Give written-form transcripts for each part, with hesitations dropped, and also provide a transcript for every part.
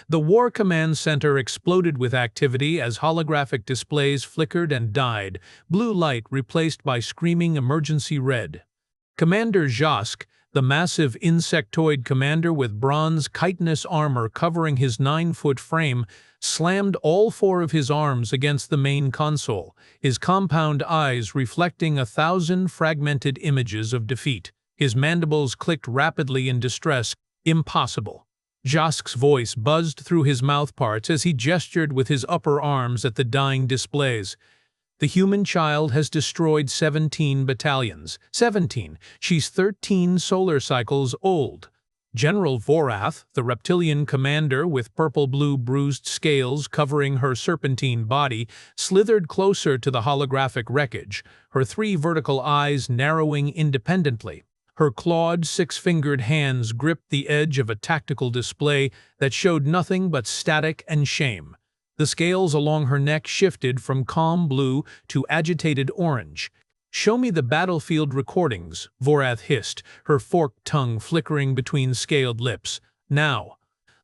The War Command Center exploded with activity as holographic displays flickered and died, blue light replaced by screaming emergency red. Commander Josk, the massive insectoid commander with bronze chitinous armor covering his 9-foot frame, slammed all 4 of his arms against the main console, his compound eyes reflecting 1,000 fragmented images of defeat. His mandibles clicked rapidly in distress. Impossible. Josk's voice buzzed through his mouthparts as he gestured with his upper arms at the dying displays. The human child has destroyed 17 battalions. 17. She's 13 solar cycles old. General Vorath, the reptilian commander with purple-blue bruised scales covering her serpentine body, slithered closer to the holographic wreckage, her 3 vertical eyes narrowing independently. Her clawed, 6-fingered hands gripped the edge of a tactical display that showed nothing but static and shame. The scales along her neck shifted from calm blue to agitated orange. "Show me the battlefield recordings," Vorath hissed, her forked tongue flickering between scaled lips. "Now."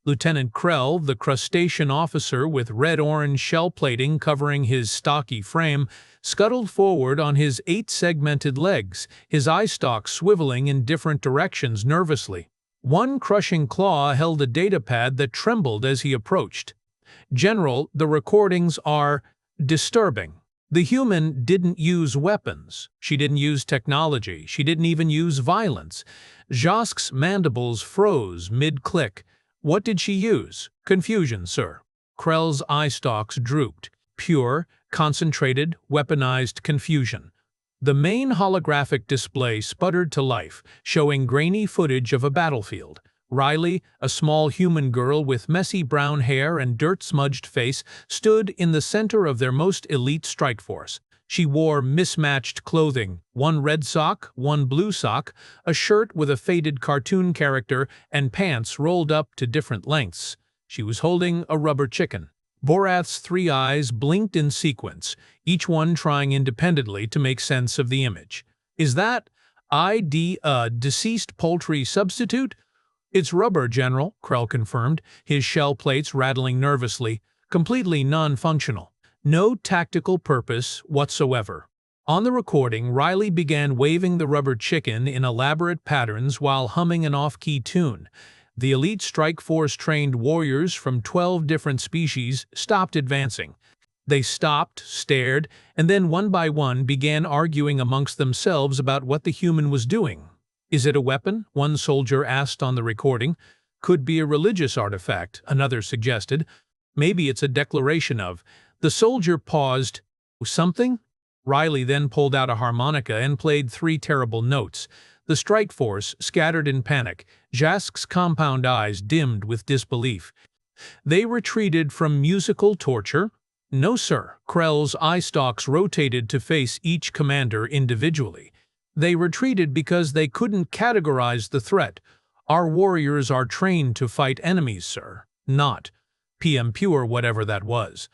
Lieutenant Krell, the crustacean officer with red-orange shell plating covering his stocky frame, scuttled forward on his 8-segmented legs, his eye stalks swiveling in different directions nervously. One crushing claw held a datapad that trembled as he approached. "General, the recordings are disturbing. The human didn't use weapons. She didn't use technology. She didn't even use violence." Josk's mandibles froze mid-click. "What did she use?" "Confusion, sir." Krell's eye stalks drooped. "Pure, concentrated, weaponized confusion." The main holographic display sputtered to life, showing grainy footage of a battlefield. Riley, a small human girl with messy brown hair and dirt-smudged face, stood in the center of their most elite strike force. She wore mismatched clothing, one red sock, one blue sock, a shirt with a faded cartoon character, and pants rolled up to different lengths. She was holding a rubber chicken. Vorath's 3 eyes blinked in sequence, each one trying independently to make sense of the image. "Is that a deceased poultry substitute?" "It's rubber, General," Krell confirmed, his shell plates rattling nervously, "completely non-functional. No tactical purpose whatsoever." On the recording, Riley began waving the rubber chicken in elaborate patterns while humming an off-key tune. The elite strike force-trained warriors from 12 different species stopped advancing. They stopped, stared, and then one by one began arguing amongst themselves about what the human was doing. "Is it a weapon?" one soldier asked on the recording. "Could be a religious artifact," another suggested. "Maybe it's a declaration of..." The soldier paused. "Something?" Riley then pulled out a harmonica and played 3 terrible notes. The strike force scattered in panic. Josk's compound eyes dimmed with disbelief. "They retreated from musical torture?" "No, sir." Krell's eye stalks rotated to face each commander individually. "They retreated because they couldn't categorize the threat. Our warriors are trained to fight enemies, sir. Not PM pure, whatever that was."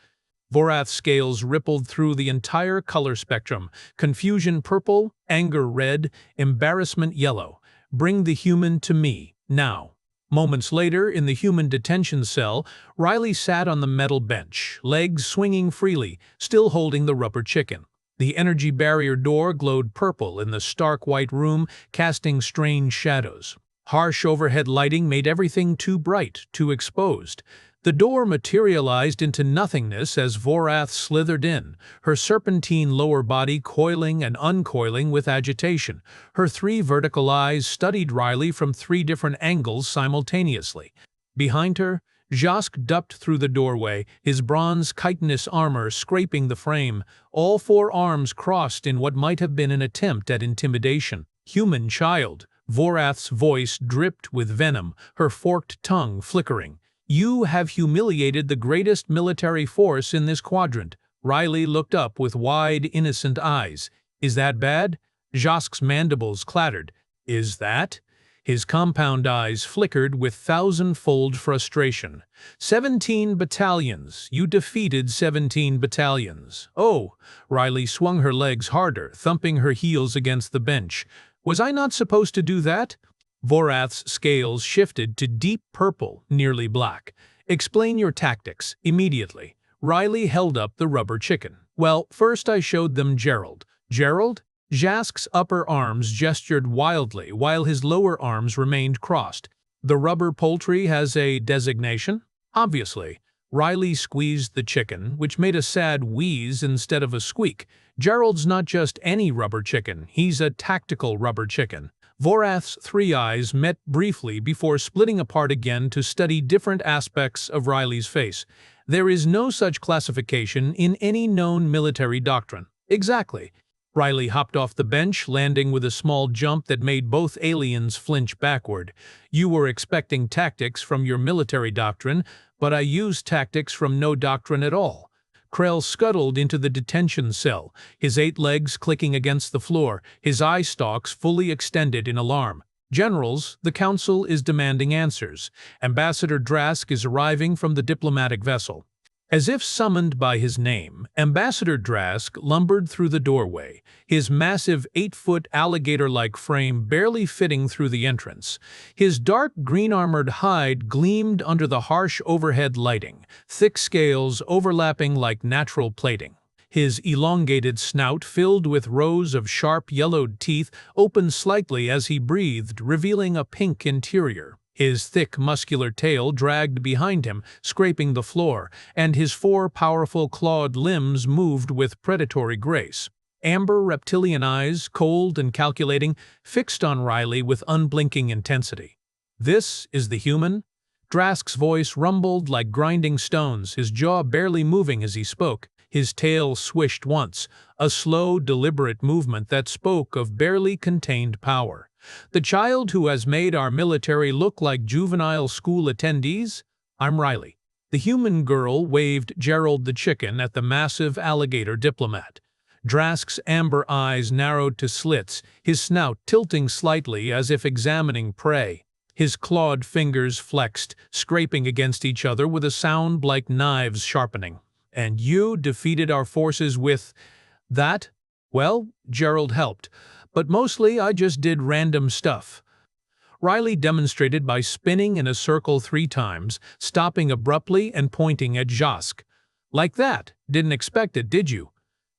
Vorath's scales rippled through the entire color spectrum: confusion purple, anger red, embarrassment yellow. "Bring the human to me, now." Moments later, in the human detention cell, Riley sat on the metal bench, legs swinging freely, still holding the rubber chicken. The energy barrier door glowed purple in the stark white room, casting strange shadows. Harsh overhead lighting made everything too bright, too exposed. The door materialized into nothingness as Vorath slithered in, her serpentine lower body coiling and uncoiling with agitation. Her 3 vertical eyes studied Riley from 3 different angles simultaneously. Behind her, Josk ducked through the doorway, his bronze chitinous armor scraping the frame, all 4 arms crossed in what might have been an attempt at intimidation. "Human child." Vorath's voice dripped with venom, her forked tongue flickering. "You have humiliated the greatest military force in this quadrant." Riley looked up with wide, innocent eyes. "Is that bad?" Josk's mandibles clattered. "Is that?" His compound eyes flickered with 1,000-fold frustration. 17 battalions. You defeated 17 battalions. "Oh!" Riley swung her legs harder, thumping her heels against the bench. "Was I not supposed to do that?" Vorath's scales shifted to deep purple, nearly black. Explain your tactics, immediately. Riley held up the rubber chicken. Well, first I showed them Gerald. Gerald? Jask's upper arms gestured wildly while his lower arms remained crossed. The rubber poultry has a designation? Obviously. Riley squeezed the chicken, which made a sad wheeze instead of a squeak. Gerald's not just any rubber chicken, he's a tactical rubber chicken. Vorath's three eyes met briefly before splitting apart again to study different aspects of Riley's face. There is no such classification in any known military doctrine. Exactly. Riley hopped off the bench, landing with a small jump that made both aliens flinch backward. You were expecting tactics from your military doctrine, but I used tactics from no doctrine at all. Krell scuttled into the detention cell, his 8 legs clicking against the floor, his eye stalks fully extended in alarm. Generals, the Council is demanding answers. Ambassador Drask is arriving from the diplomatic vessel. As if summoned by his name, Ambassador Drask lumbered through the doorway, his massive 8-foot alligator-like frame barely fitting through the entrance. His dark green-armored hide gleamed under the harsh overhead lighting, thick scales overlapping like natural plating. His elongated snout, filled with rows of sharp yellowed teeth, opened slightly as he breathed, revealing a pink interior. His thick, muscular tail dragged behind him, scraping the floor, and his 4 powerful clawed limbs moved with predatory grace. Amber reptilian eyes, cold and calculating, fixed on Riley with unblinking intensity. "This is the human?" Drask's voice rumbled like grinding stones, his jaw barely moving as he spoke. His tail swished once, a slow, deliberate movement that spoke of barely contained power. "The child who has made our military look like juvenile school attendees? I'm Riley." The human girl waved Gerald the chicken at the massive alligator diplomat. Drask's amber eyes narrowed to slits, his snout tilting slightly as if examining prey. His clawed fingers flexed, scraping against each other with a sound like knives sharpening. "And you defeated our forces with that?" "Well, Gerald helped. But mostly I just did random stuff." Riley demonstrated by spinning in a circle 3 times, stopping abruptly and pointing at Jask. "Like that? Didn't expect it, did you?"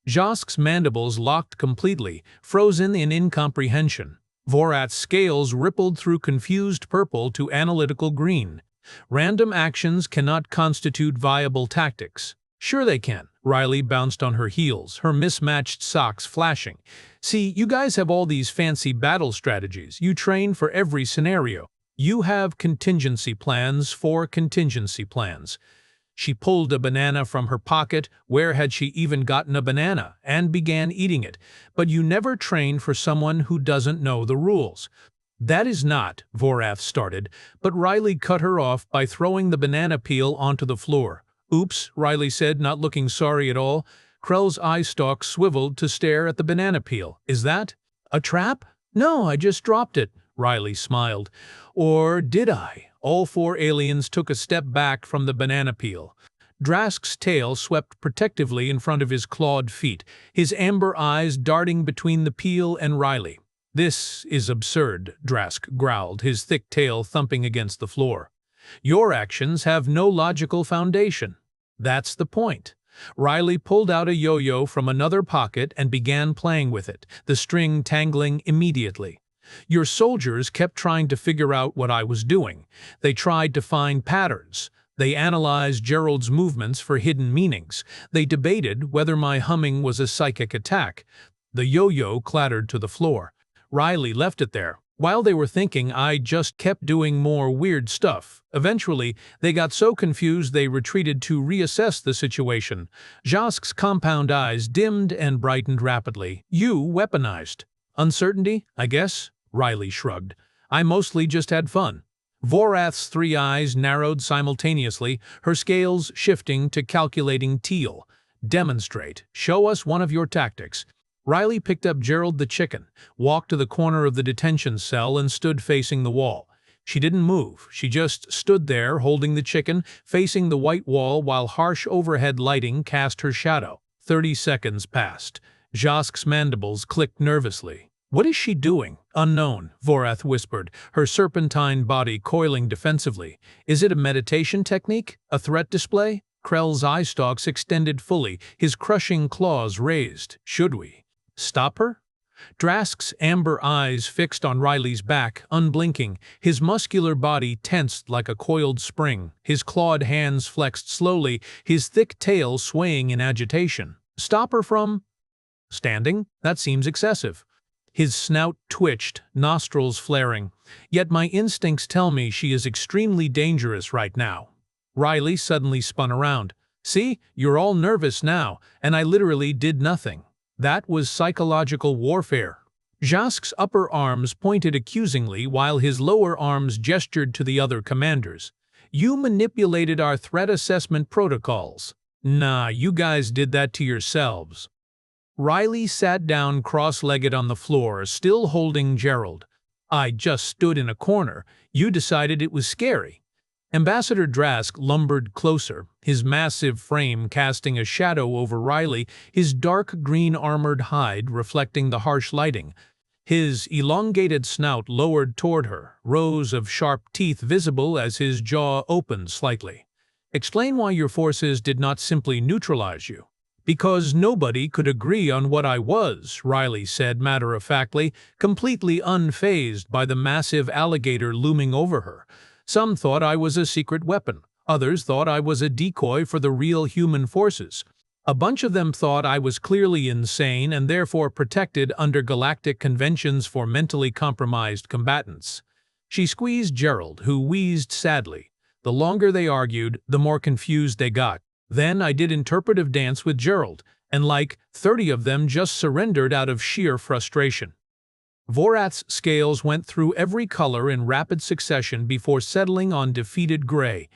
Jask's mandibles locked completely, frozen in incomprehension. Vorath's scales rippled through confused purple to analytical green. "Random actions cannot constitute viable tactics." "Sure they can." Riley bounced on her heels, her mismatched socks flashing. "See, you guys have all these fancy battle strategies. You train for every scenario. You have contingency plans for contingency plans." She pulled a banana from her pocket, where had she even gotten a banana, and began eating it. "But you never train for someone who doesn't know the rules." "That is not," Vorath started, but Riley cut her off by throwing the banana peel onto the floor. "Oops," Riley said, not looking sorry at all. Krell's eye stalks swiveled to stare at the banana peel. "Is that a trap?" "No, I just dropped it," Riley smiled. "Or did I?" All 4 aliens took a step back from the banana peel. Drask's tail swept protectively in front of his clawed feet, his amber eyes darting between the peel and Riley. "This is absurd," Drask growled, his thick tail thumping against the floor. "Your actions have no logical foundation." "That's the point." Riley pulled out a yo-yo from another pocket and began playing with it, the string tangling immediately. "Your soldiers kept trying to figure out what I was doing. They tried to find patterns. They analyzed Gerald's movements for hidden meanings. They debated whether my humming was a psychic attack." The yo-yo clattered to the floor. Riley left it there. "While they were thinking, I just kept doing more weird stuff. Eventually, they got so confused they retreated to reassess the situation." Jask's compound eyes dimmed and brightened rapidly. "You weaponized." "Uncertainty, I guess?" Riley shrugged. "I mostly just had fun." Vorath's 3 eyes narrowed simultaneously, her scales shifting to calculating teal. "Demonstrate. Show us one of your tactics." Riley picked up Gerald the chicken, walked to the corner of the detention cell, and stood facing the wall. She didn't move. She just stood there, holding the chicken, facing the white wall while harsh overhead lighting cast her shadow. 30 seconds passed. Jask's mandibles clicked nervously. What is she doing? Unknown, Vorath whispered, her serpentine body coiling defensively. Is it a meditation technique? A threat display? Krell's eye stalks extended fully, his crushing claws raised. Should we stop her? Drask's amber eyes fixed on Riley's back, unblinking, his muscular body tensed like a coiled spring, his clawed hands flexed slowly, his thick tail swaying in agitation. Stop her from standing? That seems excessive. His snout twitched, nostrils flaring. Yet my instincts tell me she is extremely dangerous right now. Riley suddenly spun around. See, you're all nervous now, and I literally did nothing. That was psychological warfare. Jask's upper arms pointed accusingly while his lower arms gestured to the other commanders. You manipulated our threat assessment protocols. Nah, you guys did that to yourselves. Riley sat down cross-legged on the floor, still holding Gerald. I just stood in a corner. You decided it was scary. Ambassador Drask lumbered closer, his massive frame casting a shadow over Riley, his dark green armored hide reflecting the harsh lighting. His elongated snout lowered toward her, rows of sharp teeth visible as his jaw opened slightly. Explain why your forces did not simply neutralize you. Because nobody could agree on what I was, Riley said matter-of-factly, completely unfazed by the massive alligator looming over her. Some thought I was a secret weapon. Others thought I was a decoy for the real human forces. A bunch of them thought I was clearly insane and therefore protected under galactic conventions for mentally compromised combatants. She squeezed Gerald, who wheezed sadly. The longer they argued, the more confused they got. Then I did interpretive dance with Gerald, and like 30 of them just surrendered out of sheer frustration. Vorath's scales went through every color in rapid succession before settling on defeated gray.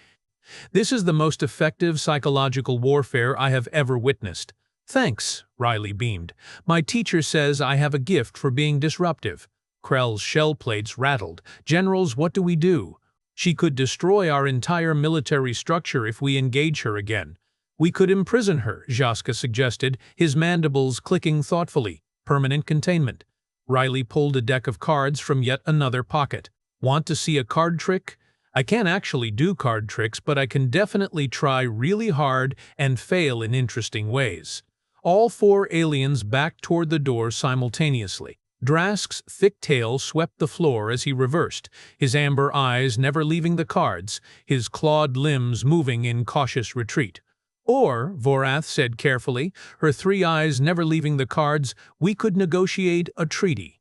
This is the most effective psychological warfare I have ever witnessed. Thanks, Riley beamed. My teacher says I have a gift for being disruptive. Krell's shell plates rattled. Generals, what do we do? She could destroy our entire military structure if we engage her again. We could imprison her, Jaska suggested, his mandibles clicking thoughtfully. Permanent containment. Riley pulled a deck of cards from yet another pocket. Want to see a card trick? I can't actually do card tricks, but I can definitely try really hard and fail in interesting ways. All 4 aliens backed toward the door simultaneously. Drask's thick tail swept the floor as he reversed, his amber eyes never leaving the cards, his clawed limbs moving in cautious retreat. Or, Vorath said carefully, her 3 eyes never leaving the cards, we could negotiate a treaty.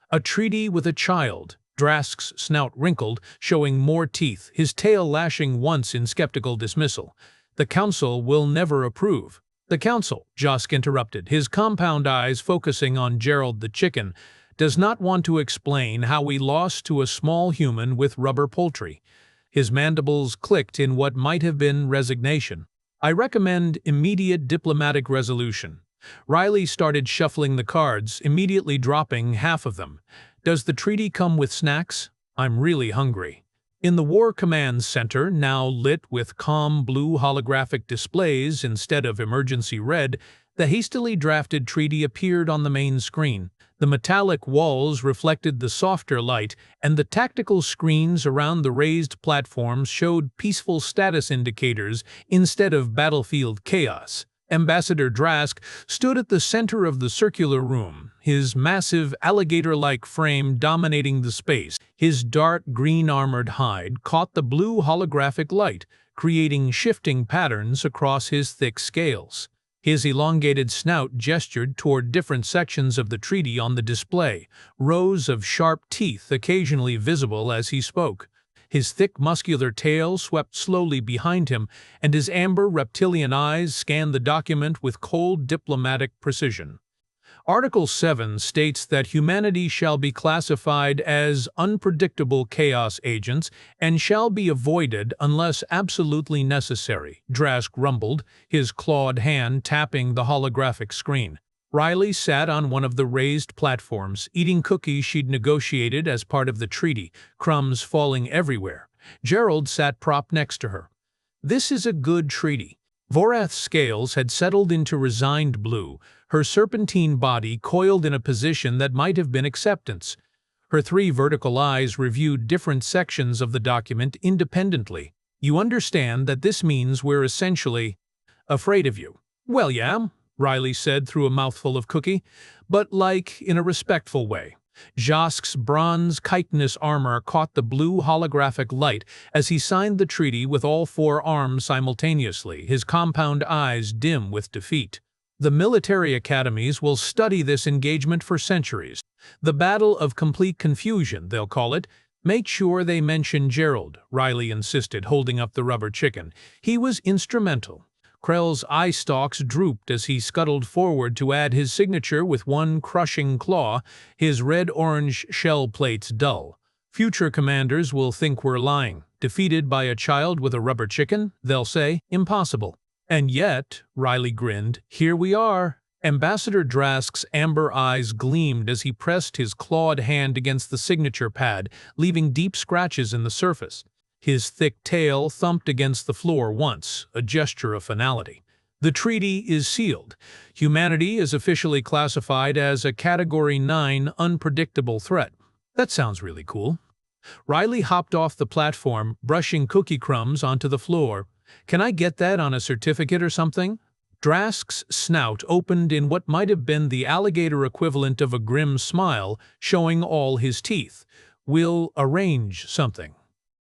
A treaty with a child. Drask's snout wrinkled, showing more teeth, his tail lashing once in skeptical dismissal. The Council will never approve. The Council, Jask interrupted, his compound eyes focusing on Gerald the chicken, does not want to explain how we lost to a small human with rubber poultry. His mandibles clicked in what might have been resignation. I recommend immediate diplomatic resolution. Riley started shuffling the cards, immediately dropping half of them. Does the treaty come with snacks? I'm really hungry. In the War Command Center, now lit with calm blue holographic displays instead of emergency red, the hastily drafted treaty appeared on the main screen. The metallic walls reflected the softer light, and the tactical screens around the raised platforms showed peaceful status indicators instead of battlefield chaos. Ambassador Drask stood at the center of the circular room, his massive alligator-like frame dominating the space. His dark green armored hide caught the blue holographic light, creating shifting patterns across his thick scales. His elongated snout gestured toward different sections of the treaty on the display, rows of sharp teeth occasionally visible as he spoke. His thick muscular tail swept slowly behind him, and his amber reptilian eyes scanned the document with cold diplomatic precision. Article 7 states that humanity shall be classified as unpredictable chaos agents and shall be avoided unless absolutely necessary, Drask rumbled, his clawed hand tapping the holographic screen. Riley sat on one of the raised platforms, eating cookies she'd negotiated as part of the treaty, crumbs falling everywhere. Gerald sat propped next to her. This is a good treaty. Vorath's scales had settled into resigned blue, her serpentine body coiled in a position that might have been acceptance. Her three vertical eyes reviewed different sections of the document independently. "You understand that this means we're essentially afraid of you." "Well, yeah," Riley said through a mouthful of cookie, "but like in a respectful way." Jacques' bronze chitinous armor caught the blue holographic light as he signed the treaty with all four arms simultaneously, his compound eyes dim with defeat. "The military academies will study this engagement for centuries. The Battle of Complete Confusion, they'll call it. Make sure they mention Gerald," Riley insisted, holding up the rubber chicken. "He was instrumental." Krell's eye stalks drooped as he scuttled forward to add his signature with one crushing claw, his red-orange shell plates dull. "Future commanders will think we're lying. Defeated by a child with a rubber chicken, they'll say, impossible." "And yet," Riley grinned, "here we are." Ambassador Drask's amber eyes gleamed as he pressed his clawed hand against the signature pad, leaving deep scratches in the surface. His thick tail thumped against the floor once, a gesture of finality. "The treaty is sealed. Humanity is officially classified as a Category 9 unpredictable threat." "That sounds really cool." Riley hopped off the platform, brushing cookie crumbs onto the floor. "Can I get that on a certificate or something?" Drask's snout opened in what might have been the alligator equivalent of a grim smile, showing all his teeth. "We'll arrange something."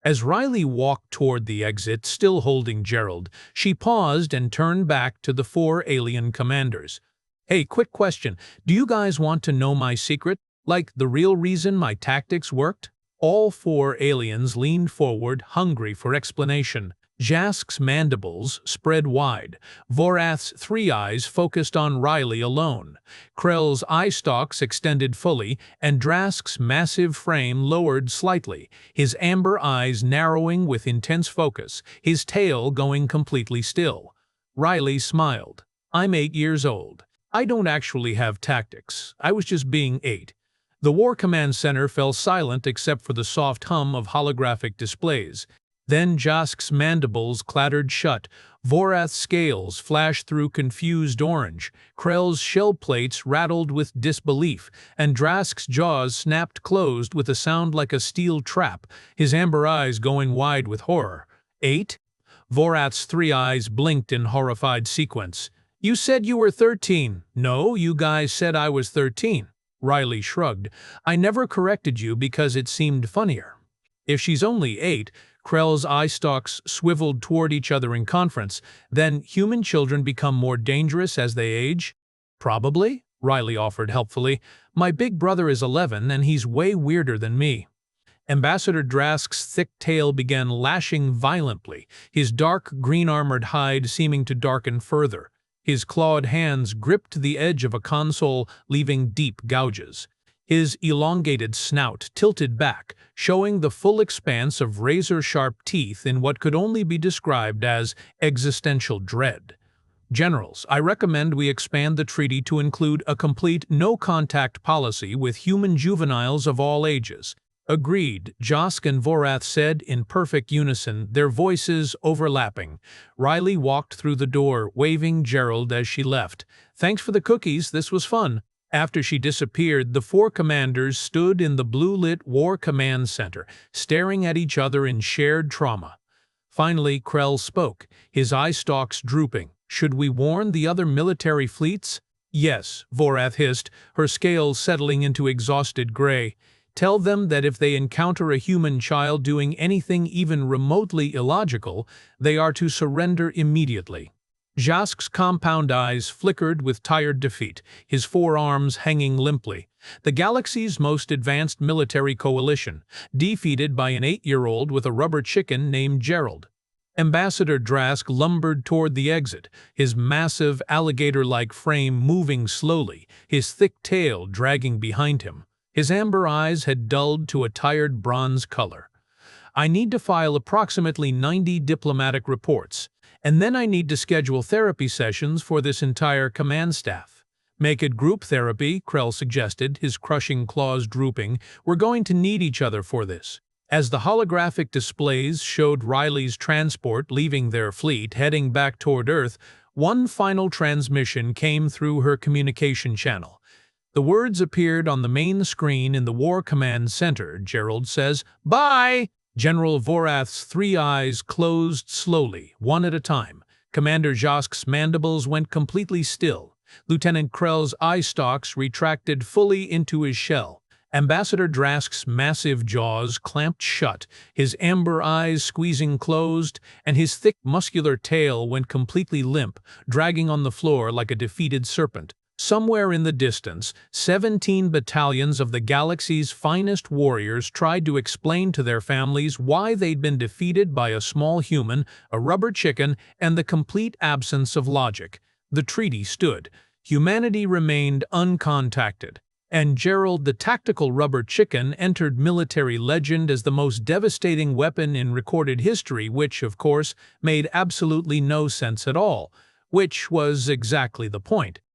As Riley walked toward the exit, still holding Gerald, she paused and turned back to the four alien commanders. "Hey, quick question. Do you guys want to know my secret? Like, the real reason my tactics worked?" All four aliens leaned forward, hungry for explanation. Jask's mandibles spread wide. Vorath's three eyes focused on Riley alone. Krell's eye stalks extended fully, and Drask's massive frame lowered slightly, his amber eyes narrowing with intense focus, his tail going completely still. Riley smiled. "I'm 8 years old. I don't actually have tactics. I was just being 8. The War Command Center fell silent except for the soft hum of holographic displays. Then Jask's mandibles clattered shut, Vorath's scales flashed through confused orange, Krell's shell plates rattled with disbelief, and Drask's jaws snapped closed with a sound like a steel trap, his amber eyes going wide with horror. 8? Vorath's three eyes blinked in horrified sequence. "You said you were 13. "No, you guys said I was 13. Riley shrugged. "I never corrected you because it seemed funnier." "If she's only 8, Krell's eye stalks swiveled toward each other in conference. "Then human children become more dangerous as they age?" "Probably," Riley offered helpfully. "My big brother is 11 and he's way weirder than me." Ambassador Drask's thick tail began lashing violently, his dark green-armored hide seeming to darken further. His clawed hands gripped the edge of a console, leaving deep gouges. His elongated snout tilted back, showing the full expanse of razor-sharp teeth in what could only be described as existential dread. "Generals, I recommend we expand the treaty to include a complete no-contact policy with human juveniles of all ages." "Agreed," Jask and Vorath said in perfect unison, their voices overlapping. Riley walked through the door, waving Gerald as she left. "Thanks for the cookies, this was fun." After she disappeared, the four commanders stood in the blue-lit War Command Center, staring at each other in shared trauma. Finally, Krell spoke, his eye stalks drooping. "Should we warn the other military fleets?" "Yes," Vorath hissed, her scales settling into exhausted gray. "Tell them that if they encounter a human child doing anything even remotely illogical, they are to surrender immediately." Jask's compound eyes flickered with tired defeat, his forearms hanging limply. The galaxy's most advanced military coalition, defeated by an 8-year-old with a rubber chicken named Gerald. Ambassador Drask lumbered toward the exit, his massive, alligator-like frame moving slowly, his thick tail dragging behind him. His amber eyes had dulled to a tired bronze color. "I need to file approximately 90 diplomatic reports, and then I need to schedule therapy sessions for this entire command staff." "Make it group therapy," Krell suggested, his crushing claws drooping. "We're going to need each other for this." As the holographic displays showed Riley's transport leaving their fleet heading back toward Earth, one final transmission came through her communication channel. The words appeared on the main screen in the War Command Center. Gerald says, "Bye!" General Vorath's three eyes closed slowly, one at a time. Commander Josk's mandibles went completely still. Lieutenant Krell's eye stalks retracted fully into his shell. Ambassador Drask's massive jaws clamped shut, his amber eyes squeezing closed, and his thick muscular tail went completely limp, dragging on the floor like a defeated serpent. Somewhere in the distance, 17 battalions of the galaxy's finest warriors tried to explain to their families why they'd been defeated by a small human, a rubber chicken, and the complete absence of logic. The treaty stood. Humanity remained uncontacted. And Gerald the tactical rubber chicken entered military legend as the most devastating weapon in recorded history, which, of course, made absolutely no sense at all. Which was exactly the point.